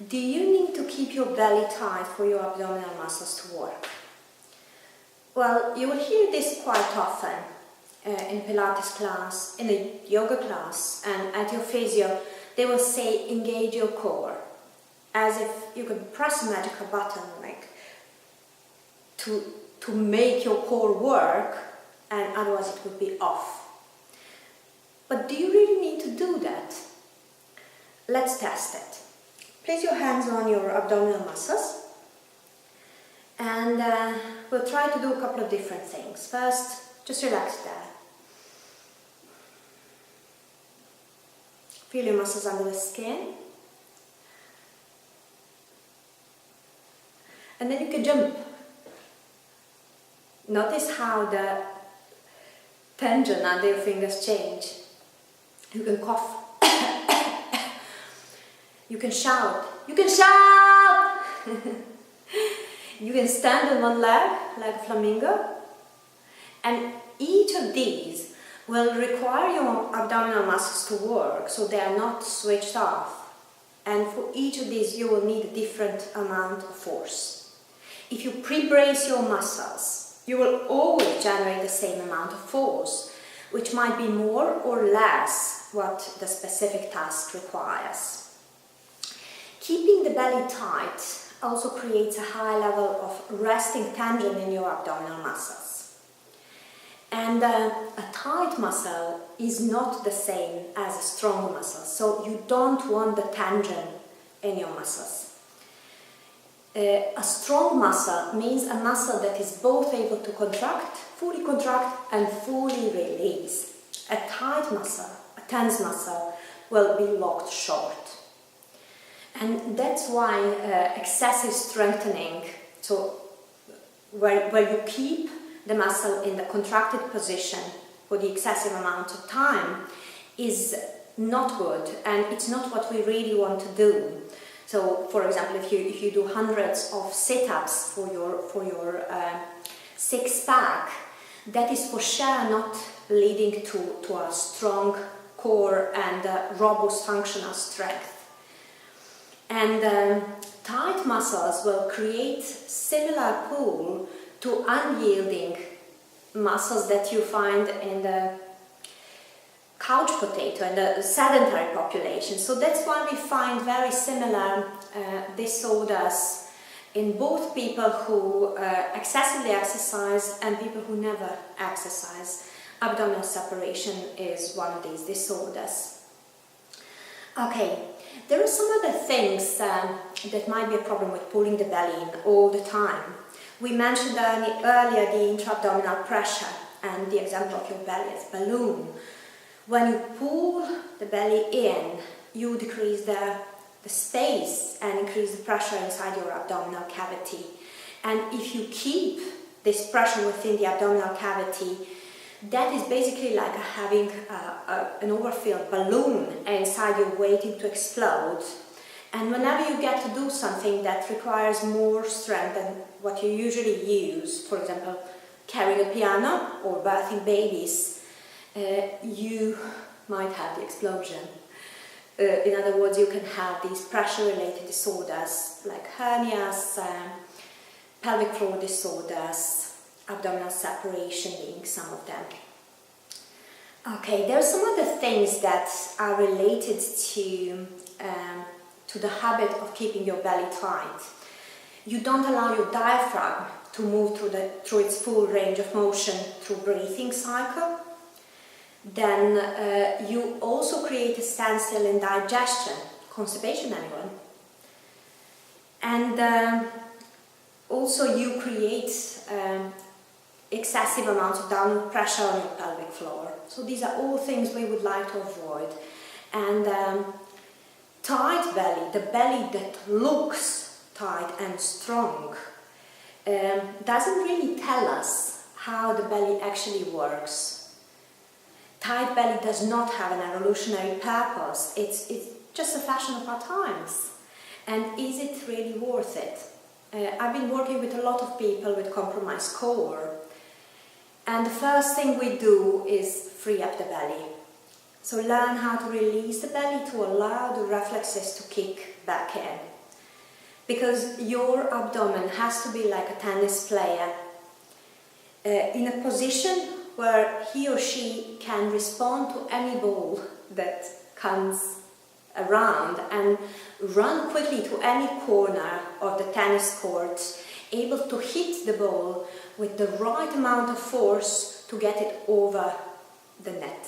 Do you need to keep your belly tight for your abdominal muscles to work? Well, you will hear this quite often in Pilates class, in a yoga class, and at your physio. They will say, engage your core, as if you could press a magical button, like to make your core work, and otherwise it would be off. But do you really need to do that? Let's test it. Place your hands on your abdominal muscles, and we'll try to do a couple of different things. First, just relax there. Feel your muscles under the skin. And then you can jump. Notice how the tension under your fingers change. You can cough. You can shout. You can shout! You can stand on one leg like a flamingo. And each of these will require your abdominal muscles to work, so they are not switched off. And for each of these you will need a different amount of force. If you pre-brace your muscles, you will always generate the same amount of force, which might be more or less what the specific task requires. Keeping the belly tight also creates a high level of resting tension in your abdominal muscles. And a tight muscle is not the same as a strong muscle, so you don't want the tension in your muscles. A strong muscle means a muscle that is both able to fully contract and fully release. A tight muscle, a tense muscle, will be locked short. And that's why excessive strengthening, so where you keep the muscle in the contracted position for the excessive amount of time, is not good, and it's not what we really want to do. So, for example, if you do hundreds of sit-ups for your six-pack, that is for sure not leading to a strong core and robust functional strength. And tight muscles will create similar pull to unyielding muscles that you find in the couch potato and the sedentary population. So that's why we find very similar disorders in both people who excessively exercise and people who never exercise. Abdominal separation is one of these disorders. Okay, there are some other things that might be a problem with pulling the belly in all the time. We mentioned earlier the intra-abdominal pressure and the example of your belly as a balloon. When you pull the belly in, you decrease the space and increase the pressure inside your abdominal cavity. And if you keep this pressure within the abdominal cavity, that is basically like having an overfilled balloon inside you waiting to explode. And whenever you get to do something that requires more strength than what you usually use, for example, carrying a piano or birthing babies, you might have the explosion. In other words, you can have these pressure-related disorders like hernias, pelvic floor disorders, abdominal separation being some of them. Okay, there are some other things that are related to the habit of keeping your belly tight. You don't allow your diaphragm to move through its full range of motion through breathing cycle. Then you also create a standstill in digestion, constipation anyone. And also you create excessive amounts of downward pressure on your pelvic floor. So these are all things we would like to avoid. And tight belly, the belly that looks tight and strong, doesn't really tell us how the belly actually works. Tight belly does not have an evolutionary purpose. It's just a fashion of our times. And is it really worth it? I've been working with a lot of people with compromised core. And the first thing we do is free up the belly. So learn how to release the belly to allow the reflexes to kick back in. because your abdomen has to be like a tennis player, in a position where he or she can respond to any ball that comes around and run quickly to any corner of the tennis court, able to hit the ball with the right amount of force to get it over the net.